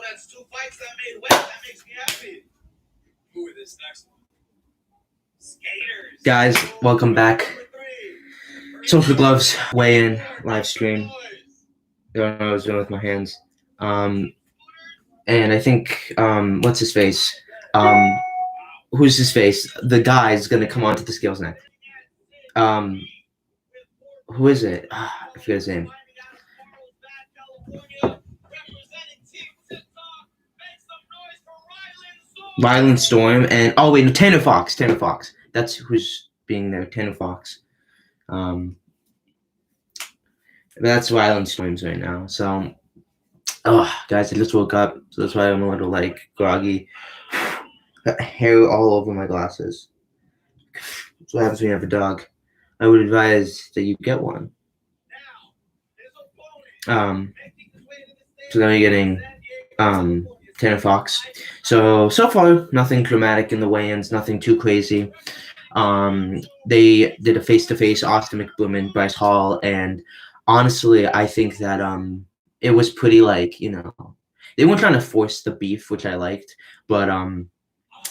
that's 2 fights that made weight. That makes me happy. Who is this next one? Skaters. Guys, welcome back. Social Gloves weigh-in live stream. I don't know what I was doing with my hands. And I think what's his face? Who's his face? The guy's gonna come onto the scales next. Who is it? I forget his name. Ryland Storm and Tanner Fox. That's who's being there. Tanner Fox. That's Ryland Storms right now. So, guys, I just woke up, so that's why I'm a little groggy. Got hair all over my glasses. That's what happens when you have a dog. I would advise that you get one. So now you're getting Tanner Fox. So far, nothing dramatic in the weigh-ins, nothing too crazy. They did a face-to-face, Austin McBloom and Bryce Hall, and honestly, I think that it was pretty they weren't trying to force the beef, which I liked, but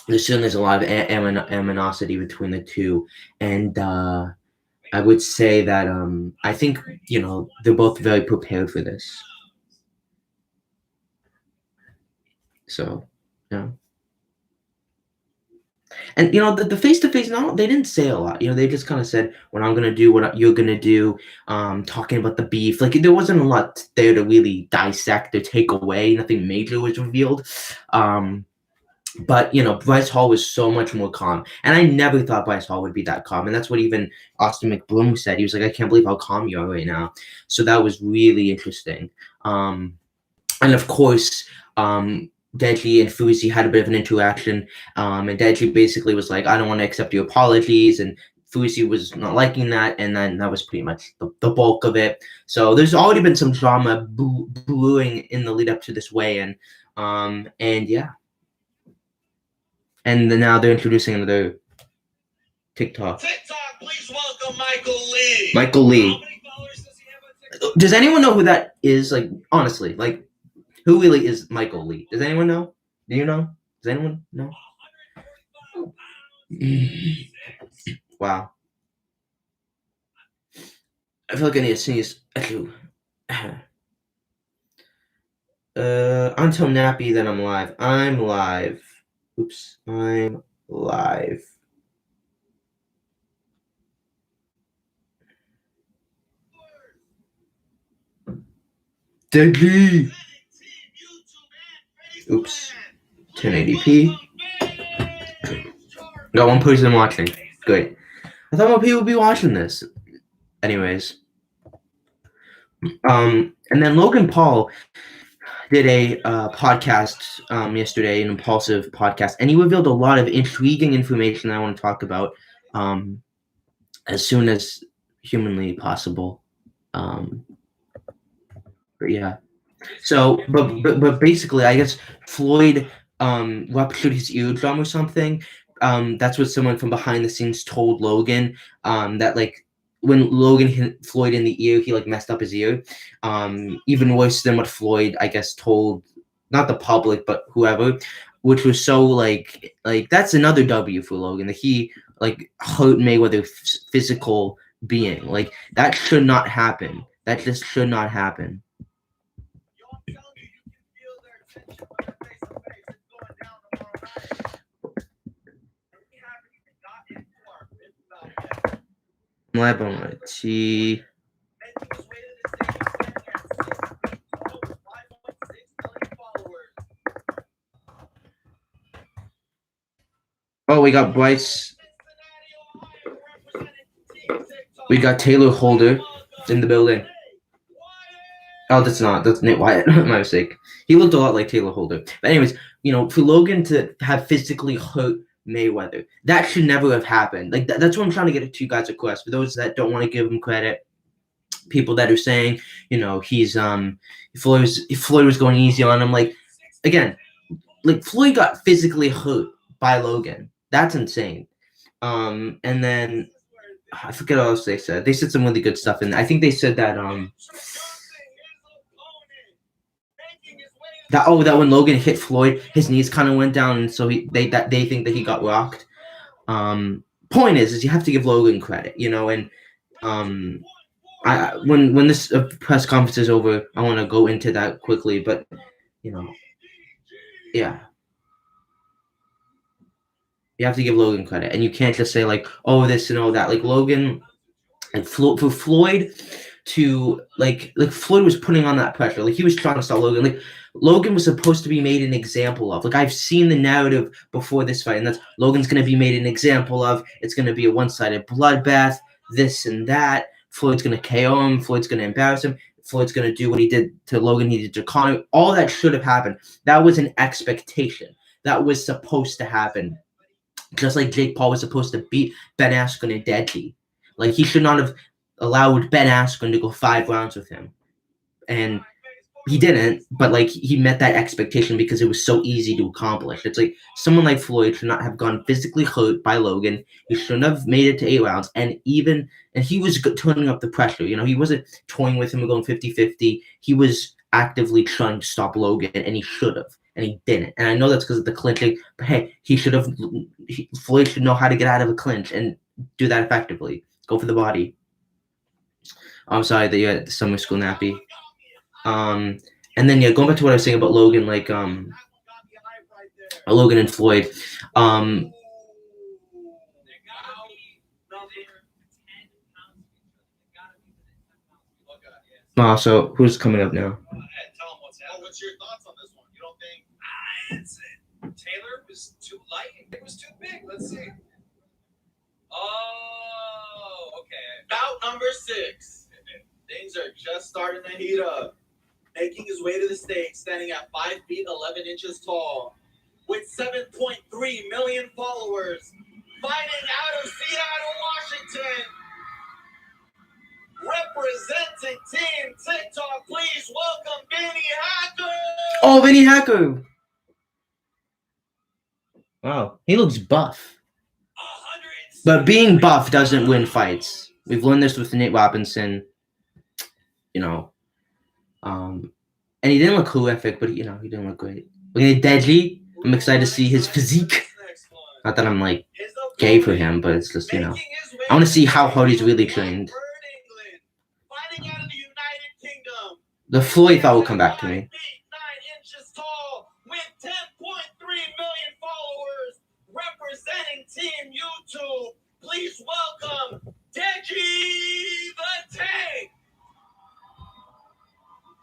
there's a lot of animosity between the two, and I would say that I think they're both very prepared for this. So, yeah. And the face-to-face, no, they didn't say a lot. They just kind of said what I'm gonna do, what you're gonna do. Talking about the beef, there wasn't a lot there to really dissect or take away. Nothing major was revealed. But Bryce Hall was so much more calm, and I never thought Bryce Hall would be that calm. And that's what even Austin McBloom said. He was like, "I can't believe how calm you are right now." So that was really interesting. And of course, Deadly and Fuzi had a bit of an interaction, and Deadly basically was like, "I don't want to accept your apologies," and Fuzi was not liking that, and then that was pretty much the bulk of it. So there's already been some drama brewing in the lead up to this weigh-in, and yeah. And then now they're introducing another TikTok. Please welcome Michael Lee. Michael Lee. How many followers does he have on TikTok? Does anyone know who that is? Honestly, who really is Michael Lee? Does anyone know? Do you know? Does anyone know? Wow. I feel like I need to sneeze. Until Nappy, then I'm live. I'm live. Oops, I'm live. Deadly. Oops. 1080p. Got one person watching. Great. I thought more people would be watching this. Anyways. And then Logan Paul did a podcast yesterday, an impulsive podcast, and he revealed a lot of intriguing information that I want to talk about as soon as humanly possible. But yeah. So, but basically, I guess Floyd ruptured his eardrum or something. That's what someone from behind the scenes told Logan. That when Logan hit Floyd in the ear, he messed up his ear. Even worse than what Floyd, I guess, told not the public but whoever, which was so that's another W for Logan, that he hurt Mayweather's physical being. That should not happen. That just should not happen. Live on my T. Oh, we got Bryce. We got Taylor Holder in the building. Oh, that's Nate Wyatt. My mistake. He looked a lot like Taylor Holder. But anyways, for Logan to have physically hurt Mayweather, that should never have happened. That's what I'm trying to get to you guys across. For those that don't want to give him credit, people that are saying, he's Floyd was going easy on him. Again, Floyd got physically hurt by Logan. That's insane. And then I forget what else they said. They said some really good stuff, and I think they said that that when Logan hit Floyd, his knees kind of went down, and so they think that he got rocked. Point is you have to give Logan credit, and when this press conference is over, I want to go into that quickly, but yeah, you have to give Logan credit, and you can't just say like, oh, this and all that. Like Logan, and for Floyd to like Floyd was putting on that pressure, like he was trying to stop Logan. Like Logan was supposed to be made an example of. Like I've seen the narrative before this fight, and that's Logan's going to be made an example of. It's going to be a one-sided bloodbath, this and that. Floyd's going to KO him. Floyd's going to embarrass him. Floyd's going to do what he did to Logan. He did to Conor. All that should have happened. That was an expectation. That was supposed to happen. Just like Jake Paul was supposed to beat Ben Askren and Deji. Like he should not have allowed Ben Askren to go 5 rounds with him. And he didn't, but like he met that expectation because it was so easy to accomplish. It's like someone like Floyd should not have gone physically hurt by Logan. He shouldn't have made it to 8 rounds. And he was turning up the pressure. He wasn't toying with him and going 50-50. He was actively trying to stop Logan, and he should have, and he didn't. And I know that's because of the clinching, but hey, Floyd should know how to get out of a clinch and do that effectively. Go for the body. I'm sorry that you had the summer school nappy. And then going back to what I was saying about Logan, like Logan and Floyd. So who's coming up now? What's your thoughts on this one? You don't think Taylor was too light? It was too big. Let's see. Oh, okay. Bout number 6. Things are just starting to heat up. Making his way to the stage, standing at 5 feet 11 inches tall, with 7.3 million followers, fighting out of Seattle, Washington. Representing Team TikTok, please welcome Vinny Hacker. Oh, Vinny Hacker. Wow, he looks buff. But being buff doesn't win fights. We've learned this with Nate Robinson. And he didn't look horrific, but he didn't look great. Looking at Deji, I'm excited to see his physique. Not that I'm like gay for him, but it's just I want to see how hard he's really trained. The Floyd thought will come back to me. 9 inches tall, with 10.3 million followers, representing Team YouTube. Please welcome Deji the Tank.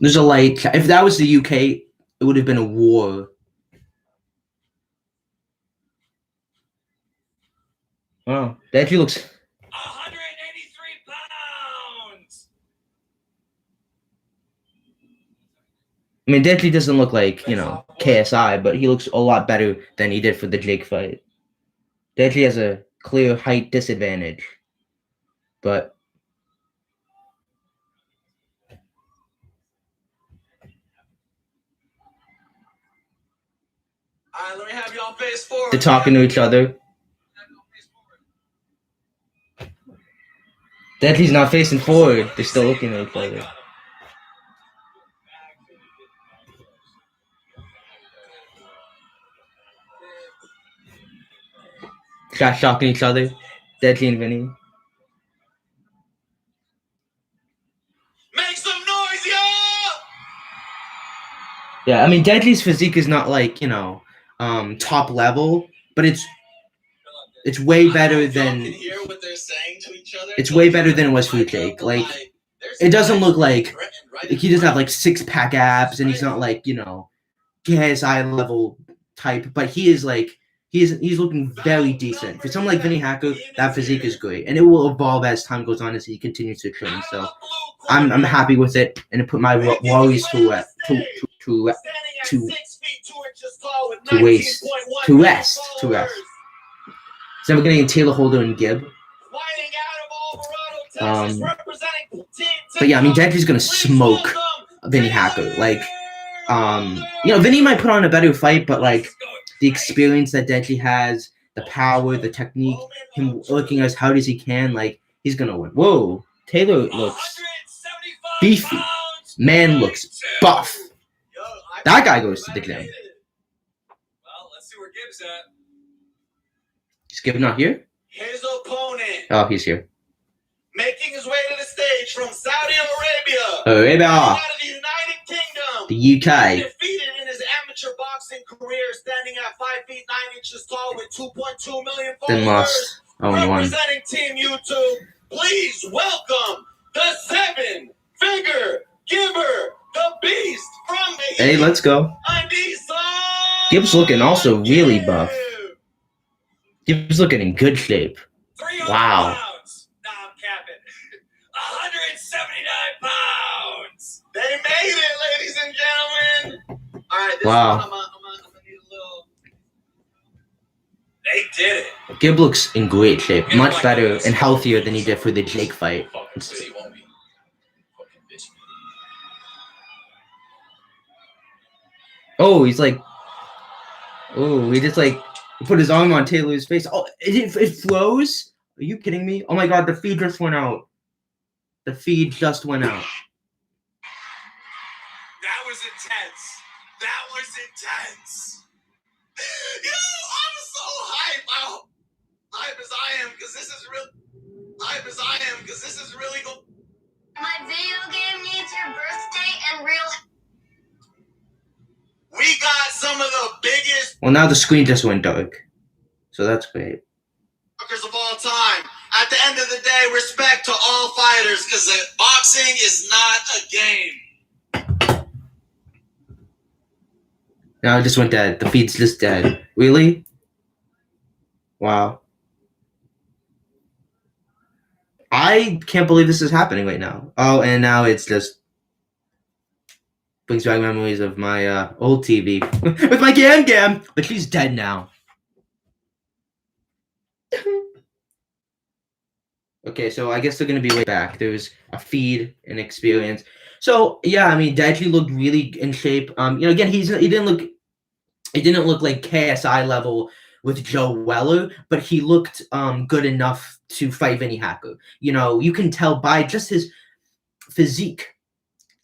There's a light. If that was the UK, it would have been a war. Oh, Deji looks. 183 pounds. I mean, Deji doesn't look like KSI, but he looks a lot better than he did for the Jake fight. Deji has a clear height disadvantage, but. All right, let me have y'all face forward. They're talking to each other. Deadly's not facing forward. They're still looking at each other. Shocking each other. Deadly and Vinny. Make some noise, y'all! Yeah, I mean, Deadly's physique is not like, top level, but it's way better than it's way better than it was for Jake. Like, it doesn't look like he doesn't have like 6-pack abs, and he's not like KSI level type, but he is like he's looking very decent for someone like Vinny Hacker. That physique is great, and it will evolve as time goes on as he continues to train. So I'm happy with it, and it put my worries to rest. So we're getting Taylor Holder and Gibb. But yeah, I mean, Deadly's gonna smoke Vinny Hacker. Like, Vinny might put on a better fight, but like the experience that Deadly has, the power, the technique, him working as hard as he can, like he's gonna win. Whoa, Taylor looks beefy. Man looks buff. That guy goes to the I gym. made it. Well, let's see where Gibbs at. Is Gibb not here? His opponent, Oh, he's here. making his way to the stage from Saudi Arabia, Arabia, out of the United Kingdom, the UK. defeated in his amateur boxing career, standing at 5 feet 9 inches tall with 2.2 million Then followers. lost 0-1. Representing Team YouTube, please welcome the 7-figure giver, the beast from the Hey, let's go. Anissa Gibbs looking also really buff. Gibb. Gibbs looking in good shape. 300 Wow. pounds. Nah, I'm capping. 179 pounds. They made it, ladies and gentlemen. All right, this Wow. one I'm gonna need a little. They did it. Gibb looks in great shape, much better and healthier than he did for the Jake fight. Fucking see, won't be. Fucking bitch. Oh, he's like, oh, he just like put his arm on Taylor's face. Oh, it froze? Are you kidding me? Oh my god, the feed just went out. The feed just went out. That was intense. That was intense. Yo, I'm so hype. Hype as I am, because this is real. Hype as I am, because this is really cool. My video game needs your birthday and real. We got some of the biggest Well, now the screen just went dark. So that's great. fuckers of all time. At the end of the day, respect to all fighters, because boxing is not a game. Now it just went dead. The feed's just dead. Really? Wow. I can't believe this is happening right now. Oh, and now it's just brings back memories of my old TV with my Gam, but she's dead now. Okay, so I guess they're gonna be way back. There's a feed and experience. So yeah, I mean, Deji looked really in shape. Again, he didn't look like KSI level with Joe Weller, but he looked good enough to fight Vinny Hacker. You can tell by just his physique,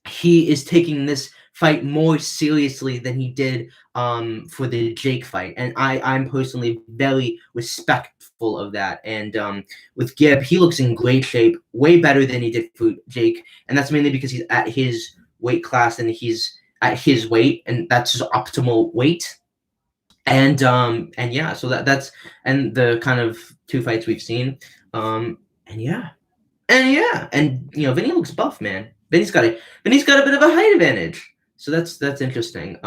he is taking this fight more seriously than he did for the Jake fight, and I'm personally very respectful of that. And with Gibb, he looks in great shape, way better than he did for Jake, and that's mainly because he's at his weight class and he's at his weight, and that's his optimal weight. And yeah, so that's and the kind of two fights we've seen, and Vinny looks buff, man. Vinny's got a bit of a height advantage. So that's interesting.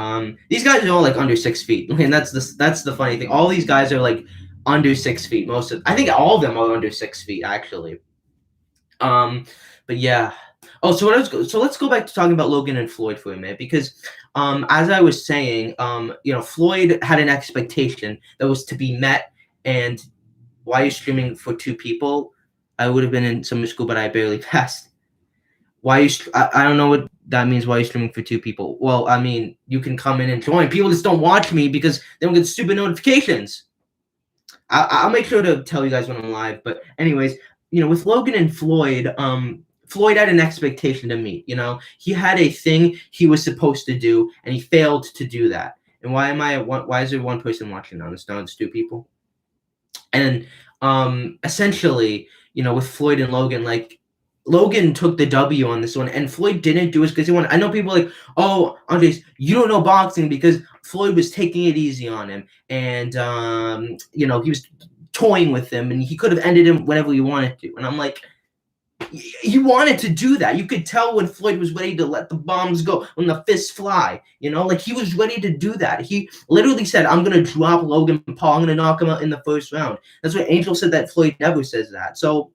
These guys are all like under 6 feet, and that's the funny thing. All these guys are like under 6 feet. I think all of them are under 6 feet actually. But yeah. Oh, so let's go back to talking about Logan and Floyd for a minute, because as I was saying, Floyd had an expectation that was to be met, and why are you streaming for 2 people? I would have been in summer school, but I barely passed. I don't know what that means. Why are you streaming for 2 people? Well, I mean, you can come in and join. People just don't watch me because they don't get stupid notifications. I'll make sure to tell you guys when I'm live. But anyways, with Logan and Floyd, Floyd had an expectation to meet. He had a thing he was supposed to do, and he failed to do that. And why is there 1 person watching now? It's 2 people. And essentially, with Floyd and Logan, like, Logan took the W on this one, and Floyd didn't do it because he wanted. I know people are like, oh, Andres, you don't know boxing, because Floyd was taking it easy on him, and he was toying with him, and he could have ended him whenever he wanted to. And I'm like, he wanted to do that. You could tell when Floyd was ready to let the bombs go, when the fists fly. Like, he was ready to do that. He literally said, I'm gonna drop Logan Paul. I'm gonna knock him out in the first round. That's what Angel said. That Floyd never says that. So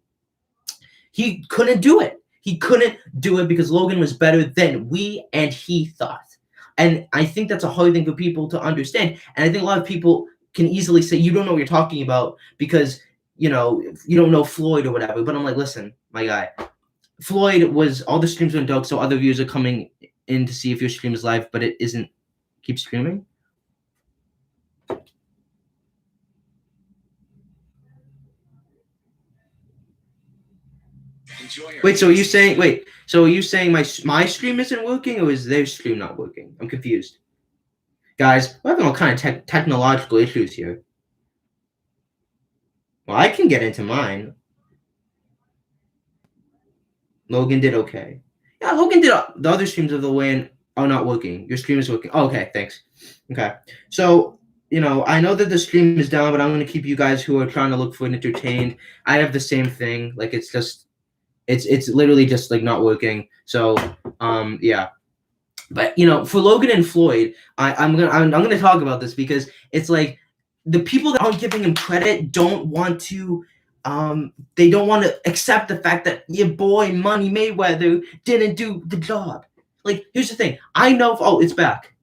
he couldn't do it. He couldn't do it because Logan was better than we and he thought. And I think that's a hard thing for people to understand. And I think a lot of people can easily say, you don't know what you're talking about because, you don't know Floyd or whatever. But I'm like, listen, my guy, Floyd was, all the streams went dark, so other viewers are coming in to see if your stream is live, but it isn't. Keep streaming. Wait, so are you saying my stream isn't working, or is their stream not working? I'm confused. Guys, we're having all kind of technological issues here. Well, I can get into mine. Logan did okay. Yeah, Logan did the other streams of the win are not working. Your stream is working. Oh, okay, thanks. Okay. So, I know that the stream is down, but I'm going to keep you guys who are trying to look for it entertained. I have the same thing. Like, it's literally just, like, not working. So, yeah. But, for Logan and Floyd, I'm gonna talk about this because it's like the people that aren't giving him credit don't want to they don't want to accept the fact that your boy Money Mayweather didn't do the job. Like, here's the thing. I know. Oh, it's back.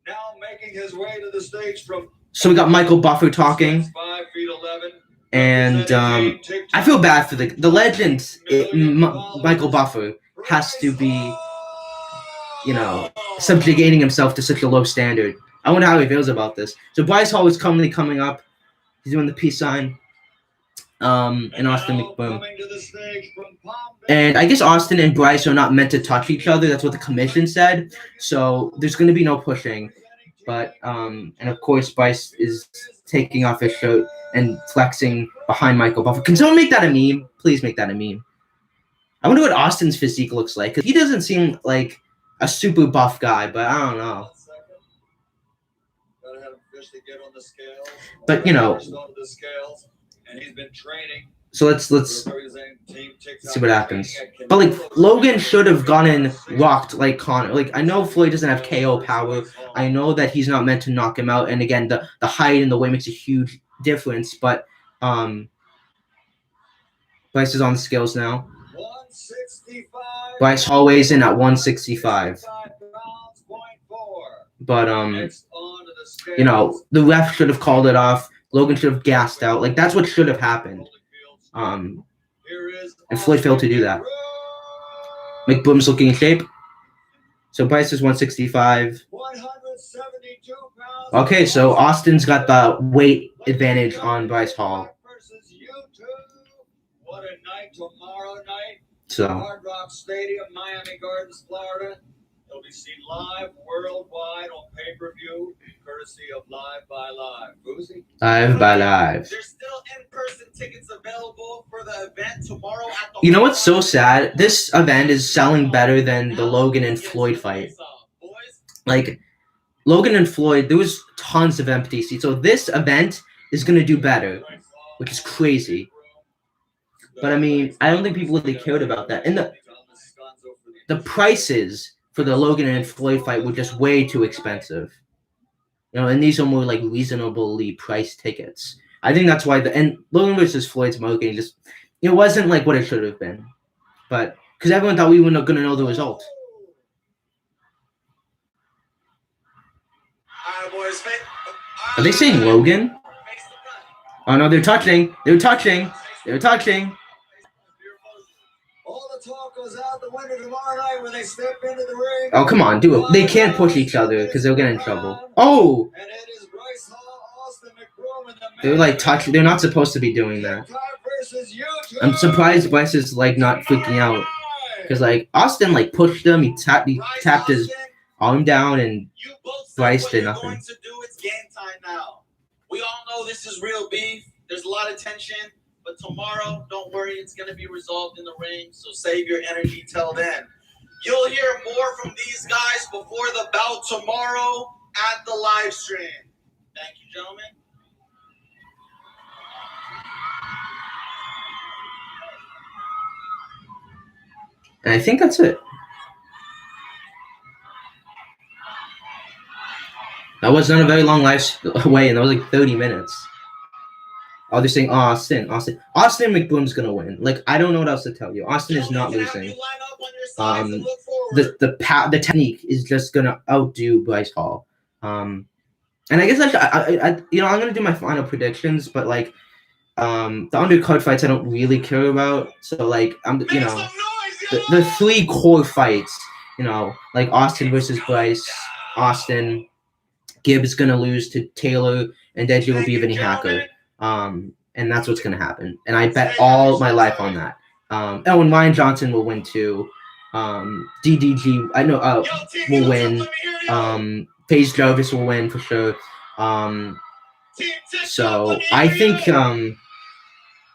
Now making his way to the stage from. So we got Michael Buffer talking, 5'11", and I feel bad for the legend. Michael Buffer has to be, subjugating himself to such a low standard. I wonder how he feels about this. So Bryce Hall is coming up. He's doing the peace sign. And Austin McBroom. And I guess Austin and Bryce are not meant to touch each other. That's what the commission said. So there's going to be no pushing. But, and of course, Bryce is taking off his shirt and flexing behind Michael Buffer. Can someone make that a meme? Please make that a meme. I wonder what Austin's physique looks like. Because he doesn't seem like a super buff guy, but I don't know. But, And he's been training. So let's see what happens. But like Logan should have gotten rocked like Conor. Like I know Floyd doesn't have KO power. I know that he's not meant to knock him out. And again, the height and the weight makes a huge difference. But Bryce is on the scales now. 165. Bryce Hall weighs in at 165. But the ref should have called it off. Logan should have gassed out. Like, that's what should have happened. And Floyd failed to do that. McBroom's looking in shape. So Bryce is 165. Okay, so Austin's got the weight advantage on Bryce Hall. What a night tomorrow night. So Hard Rock Stadium, Miami Gardens, Florida. It'll be seen live worldwide on pay-per-view, courtesy of Live by Live. Boozy? Live by Live. There's still in-person tickets available for the event tomorrow at the. You know what's so sad? This event is selling better than the Logan and Floyd fight. Like, Logan and Floyd, there was tons of empty seats. So this event is going to do better, which is crazy. But, I mean, I don't think people really cared about that. And the prices for the Logan and Floyd fight were just way too expensive. And these are more like reasonably priced tickets. I think that's why and Logan versus Floyd's marketing just, it wasn't like what it should have been. But, because everyone thought we were not going to know the result. Are they saying Logan? Oh no, they're touching. They're touching. They're touching. All the talk goes out the window tomorrow night when they step into the ring. Oh, come on, do it. They can't push each other because they'll get in trouble. Oh! And it is Bryce Hall, Austin McBroom, and the They're like touching. They're not supposed to be doing that. I'm surprised Bryce is like not freaking out. Because like Austin like pushed him, he tapped his arm down, and Bryce did nothing. Going to do, it's game time now. We all know this is real beef. There's a lot of tension. But tomorrow, don't worry, it's going to be resolved in the ring, so save your energy till then. You'll hear more from these guys before the bout tomorrow at the live stream. Thank you, gentlemen. And I think that's it. That was not a very long live way, and that was like 30 minutes. Oh, they're saying Austin McBroom's gonna win. Like, I don't know what else to tell you. Austin is not losing. The technique is just gonna outdo Bryce Hall. And I guess I'm gonna do my final predictions, but like, the undercard fights I don't really care about. So like, the three core fights, like Austin versus Bryce, Austin, Gibbs gonna lose to Taylor, and Deji will be Vinny Hacker. And that's what's going to happen. And I bet all my life on that. And Ryan Johnson will win too. DDG, I know, will win. FaZe Jarvis will win for sure. So I think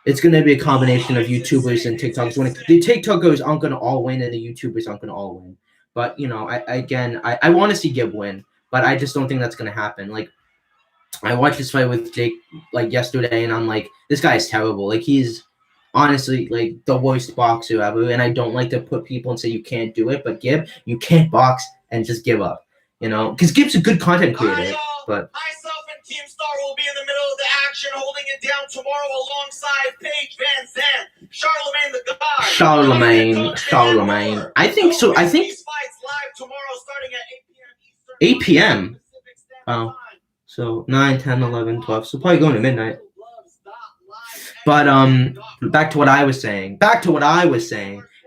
it's going to be a combination of YouTubers and TikTokers. When the TikTokers aren't going to all win, and the YouTubers aren't going to all win. But I want to see Gib win, but I just don't think that's going to happen. Like, I watched this fight with Jake like yesterday, and I'm like, this guy is terrible. Like, he's honestly like the worst boxer ever. And I don't like to put people and say you can't do it, but Gib, you can't box and just give up. Because Gib's a good content creator, but. Myself and Team Star will be in the middle of the action, holding it down tomorrow alongside Paige Van Zandt, Charlemagne the God. Charlemagne. I think so. I think These fights live tomorrow, starting at 8 p.m. 8 p.m. Oh, so 9, 10, 11, 12. So probably going to midnight. But back to what I was saying.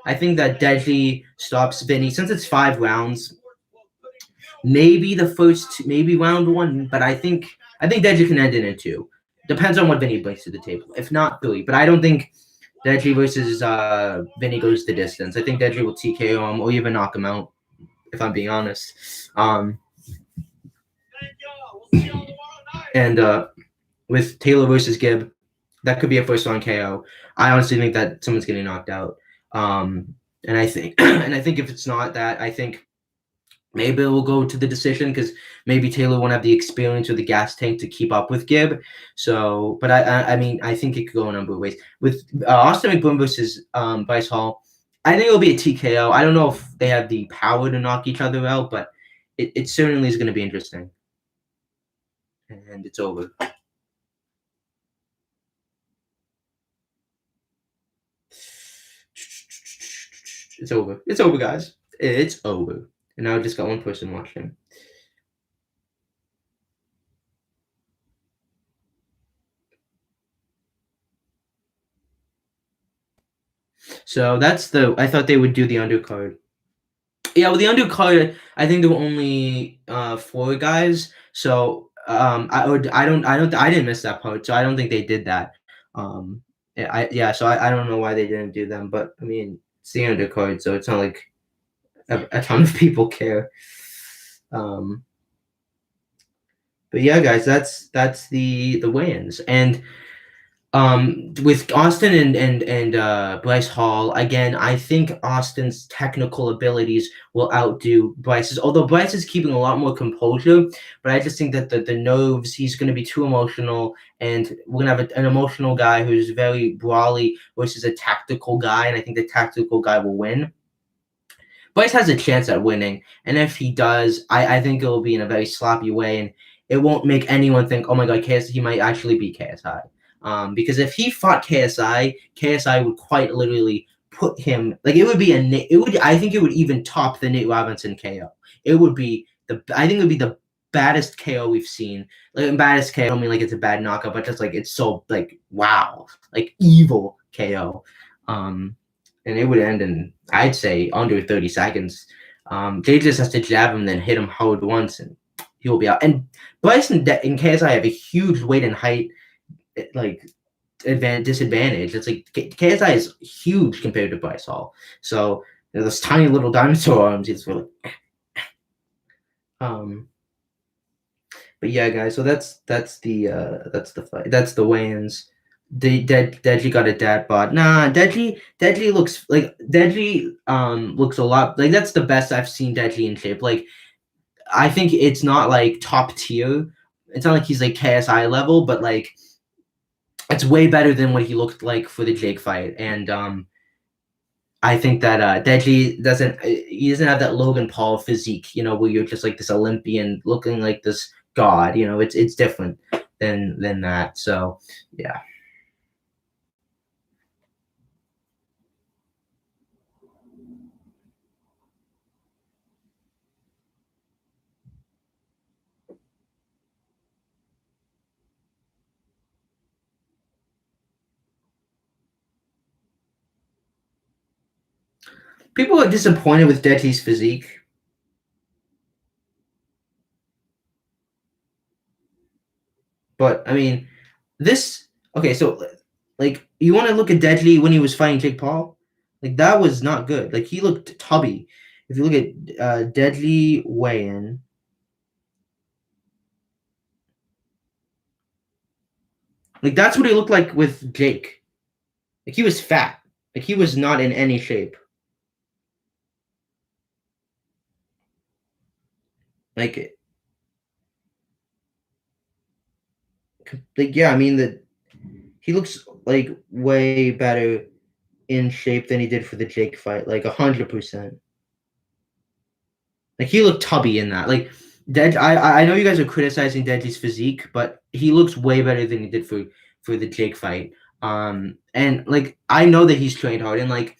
I think that Deji stops Vinny since it's 5 rounds. Maybe round 1, but I think Deji can end it in 2. Depends on what Vinny brings to the table. If not 3, but I don't think Deji versus Vinny goes the distance. I think Deji will TKO him or even knock him out. If I'm being honest. And with Taylor versus Gib, that could be a first round KO. I honestly think that someone's getting knocked out. And I think if it's not that, I think maybe it will go to the decision because maybe Taylor won't have the experience or the gas tank to keep up with Gib. So, but I mean, I think it could go a number of ways. With Austin McBroom versus Bryce Hall, I think it'll be a TKO. I don't know if they have the power to knock each other out, but it certainly is going to be interesting. And it's over. It's over. It's over, guys. It's over. And now I just got one person watching. So that's I thought they would do the undercard. Yeah, well, the undercard, I think there were only 4 guys. So I didn't miss that part. So I don't think they did that. So I don't know why they didn't do them, but I mean, it's the undercard, so it's not like a ton of people care. But yeah, guys, that's the weigh-ins. And with Austin and Bryce Hall, again, I think Austin's technical abilities will outdo Bryce's. Although Bryce is keeping a lot more composure, but I just think that the nerves, he's going to be too emotional, and we're going to have an emotional guy who's very brawly versus a tactical guy, and I think the tactical guy will win. Bryce has a chance at winning, and if he does, I think it will be in a very sloppy way, and it won't make anyone think, oh my god, he might actually beat KSI. Because if he fought KSI would quite literally put him I think it would even top the Nate Robinson KO. I think it would be the baddest KO we've seen. Like, baddest KO, I don't mean like it's a bad knockout, but just like it's so like wow, like evil KO. And it would end in, I'd say, under 30 seconds. Jay just has to jab him, then hit him hard once, and he will be out. And Bryce and KSI have a huge weight and height disadvantage. It's like KSI is huge compared to Bryce Hall. So those tiny little dinosaur arms, it's really. But yeah, guys. So that's the fight. That's the weigh-ins. Deji got a dad bod. Nah, Deji looks a lot like that's the best I've seen Deji in shape. Like, I think it's not like top tier. It's not like he's like KSI level, but like it's way better than what he looked like for the Jake fight. And I think that Deji doesn't have that Logan Paul physique, where you're just like this Olympian looking like this god. It's different than that. So yeah. People are disappointed with Deji's physique. But, I mean, okay, so, like, you want to look at Deji when he was fighting Jake Paul? Like, that was not good. Like, he looked tubby. If you look at Deji weigh-in, Like that's what he looked like with Jake. Like he was fat. Like he was not in any shape. Like yeah, I mean that he looks like way better in shape than he did for the Jake fight, like 100%. Like he looked tubby in that. Like I know you guys are criticizing Deji's physique, but he looks way better than he did for the Jake fight. And like I know that he's trained hard, and like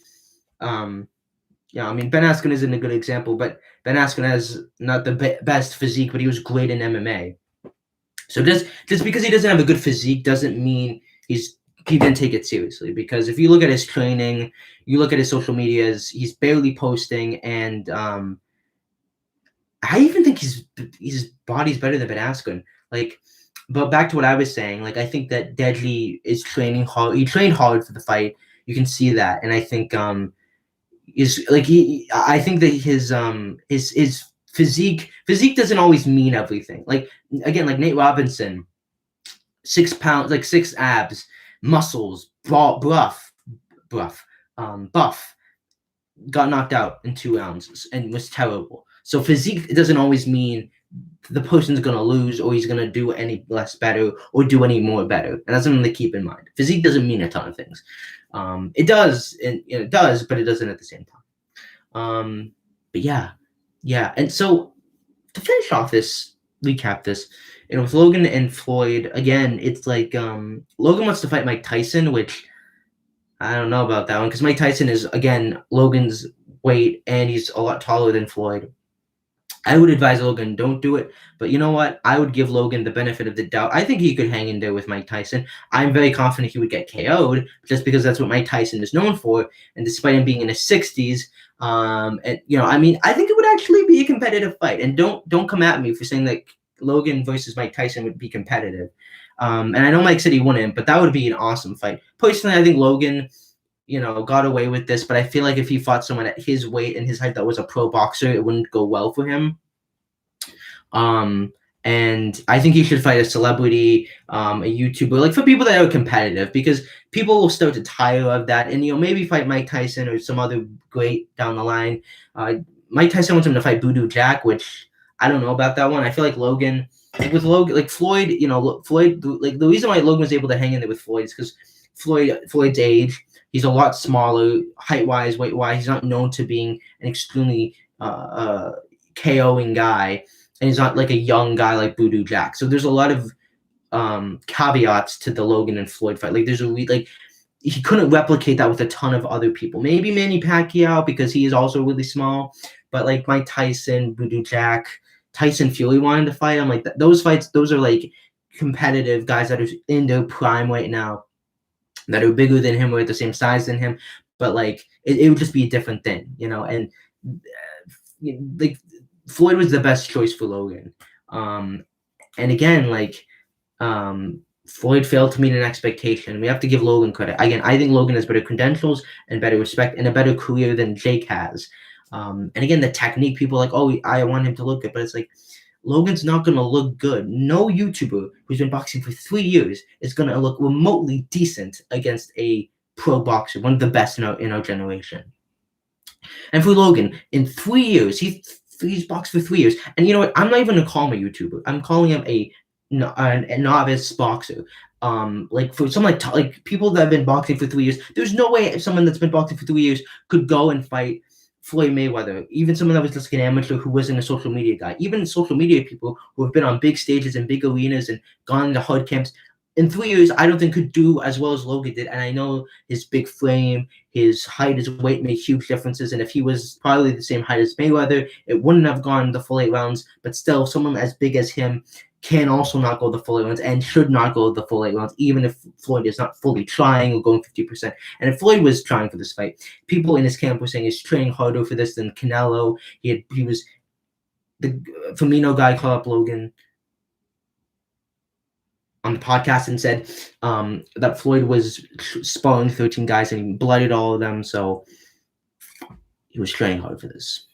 yeah, I mean Ben Askren isn't a good example, but Ben Askren has not the best physique, but he was great in MMA. So just because he doesn't have a good physique doesn't mean he didn't take it seriously. Because if you look at his training, you look at his social medias, he's barely posting, and I even think his body's better than Ben Askren. Like, but back to what I was saying, like I think that Deadly is training hard. He trained hard for the fight. You can see that, and I think I think that his physique doesn't always mean everything. Like again, like Nate Robinson, 6 pounds, like 6 abs, muscles, buff, got knocked out in 2 rounds and was terrible. So physique doesn't always mean the person's gonna lose or he's gonna do any less better or do any more better. And that's something to keep in mind. Physique doesn't mean a ton of things. It does, and it does, but it doesn't at the same time. But yeah. And so to finish off this, recap this, with Logan and Floyd, again, it's like Logan wants to fight Mike Tyson, which I don't know about that one because Mike Tyson is, again, Logan's weight and he's a lot taller than Floyd. I would advise Logan, don't do it. But you know what? I would give Logan the benefit of the doubt. I think he could hang in there with Mike Tyson. I'm very confident he would get KO'd just because that's what Mike Tyson is known for. And despite him being in his 60s, and I mean, I think it would actually be a competitive fight. And don't come at me for saying that Logan versus Mike Tyson would be competitive. And I know Mike said he wouldn't, but that would be an awesome fight. Personally, I think Logan, got away with this, but I feel like if he fought someone at his weight and his height that was a pro boxer, it wouldn't go well for him. And I think he should fight a celebrity, a YouTuber, like for people that are competitive, because people will start to tire of that, and maybe fight Mike Tyson or some other great down the line. Mike Tyson wants him to fight Voodoo Jack, which I don't know about that one. I feel like Logan, with Logan, like Floyd, Floyd, like the reason why Logan was able to hang in there with Floyd is because Floyd's age. He's a lot smaller, height-wise, weight-wise. He's not known to being an extremely KOing guy, and he's not like a young guy like Voodoo Jack. So there's a lot of caveats to the Logan and Floyd fight. Like he couldn't replicate that with a ton of other people. Maybe Manny Pacquiao because he is also really small, but like Mike Tyson, Voodoo Jack, Tyson Fury wanted to fight him. Like those fights, those are like competitive guys that are in their prime right now, that are bigger than him or at the same size than him, but like it would just be a different thing, and like Floyd was the best choice for Logan. And again, like Floyd failed to meet an expectation. We have to give Logan credit. Again, I think Logan has better credentials and better respect and a better career than Jake has. And again, the technique, people are like, oh, I want him to look good, but it's like, Logan's not going to look good. No YouTuber who's been boxing for 3 years is going to look remotely decent against a pro boxer, one of the best in our generation. And for Logan, in 3 years, he's boxed for 3 years. And you know what? I'm not even going to call him a YouTuber. I'm calling him a novice boxer. Like for someone like people that have been boxing for 3 years, there's no way someone that's been boxing for 3 years could go and fight Floyd Mayweather, even someone that was just an amateur who wasn't a social media guy, even social media people who have been on big stages and big arenas and gone into hard camps, in 3 years, I don't think could do as well as Logan did. And I know his big frame, his height, his weight made huge differences. And if he was probably the same height as Mayweather, it wouldn't have gone the full 8 rounds. But still, someone as big as him can also not go the full 8 rounds and should not go the full 8 rounds, even if Floyd is not fully trying or going 50%. And if Floyd was trying for this fight, people in his camp were saying he's training harder for this than Canelo. He was the Firmino guy called up Logan on the podcast and said that Floyd was sparring 13 guys and he blooded all of them. So he was training hard for this.